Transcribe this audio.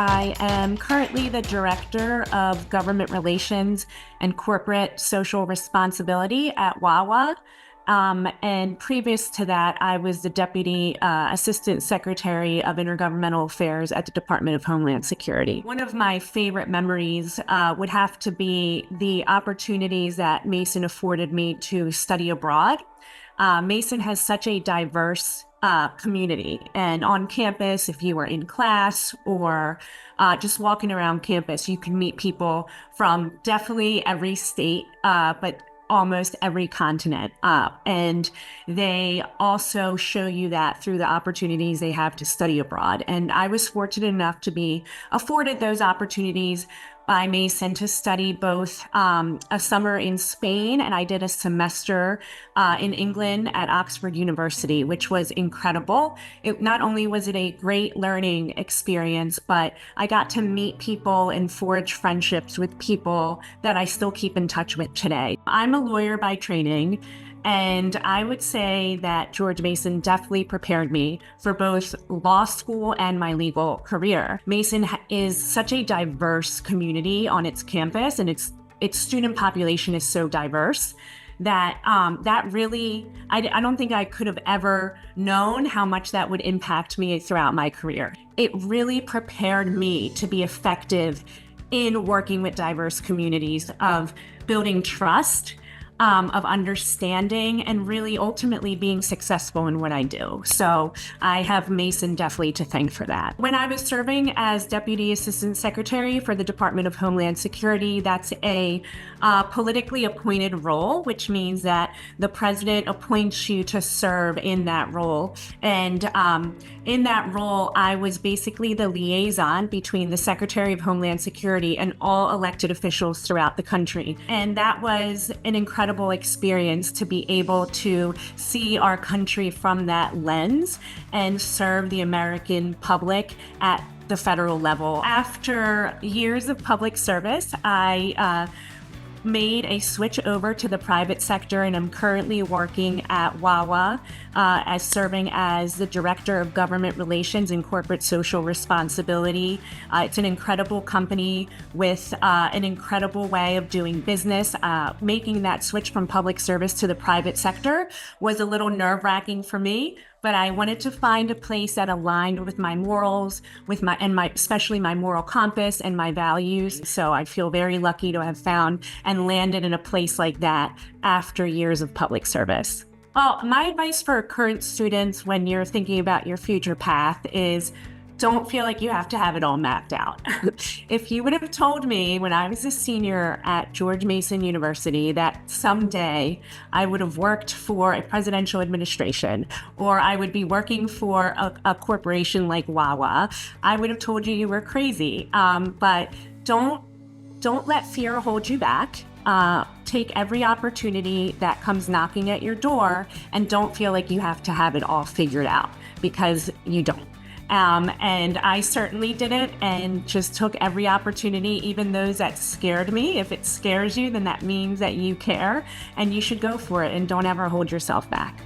I am currently the Director of Government Relations and Corporate Social Responsibility at Wawa. And previous to that, I was the Deputy Assistant Secretary of Intergovernmental Affairs at the Department of Homeland Security. One of my favorite memories would have to be the opportunities that Mason afforded me to study abroad. Mason has such a diverse community, and on campus, if you were in class or just walking around campus, you can meet people from definitely every state, but almost every continent. And they also show you that through the opportunities they have to study abroad. And I was fortunate enough to be afforded those opportunities by Mason to study both a summer in Spain, and I did a semester in England at Oxford University, which was incredible. Not only was it a great learning experience, but I got to meet people and forge friendships with people that I still keep in touch with today. I'm a lawyer by training, and I would say that George Mason definitely prepared me for both law school and my legal career. Mason is such a diverse community on its campus, and its student population is so diverse that I don't think I could have ever known how much that would impact me throughout my career. It really prepared me to be effective in working with diverse communities, of building trust, of understanding, and really ultimately being successful in what I do. So I have Mason definitely to thank for that. When I was serving as Deputy Assistant Secretary for the Department of Homeland Security, that's a politically appointed role, which means that the president appoints you to serve in that role. And in that role, I was basically the liaison between the Secretary of Homeland Security and all elected officials throughout the country. And that was an incredible experience to be able to see our country from that lens and serve the American public at the federal level. After years of public service, I made a switch over to the private sector, and I'm currently working at Wawa as serving as the Director of Government Relations and Corporate Social Responsibility. It's an incredible company with an incredible way of doing business. Making that switch from public service to the private sector was a little nerve-wracking for me, but I wanted to find a place that aligned with my morals, especially my moral compass and my values. So I feel very lucky to have found and landed in a place like that after years of public service. Well, my advice for current students when you're thinking about your future path is don't feel like you have to have it all mapped out. If you would have told me when I was a senior at George Mason University that someday I would have worked for a presidential administration, or I would be working for a corporation like Wawa, I would have told you were crazy. But don't let fear hold you back. Take every opportunity that comes knocking at your door, and don't feel like you have to have it all figured out, because you don't. And I certainly didn't, and just took every opportunity, even those that scared me. If it scares you, then that means that you care, and you should go for it, and don't ever hold yourself back.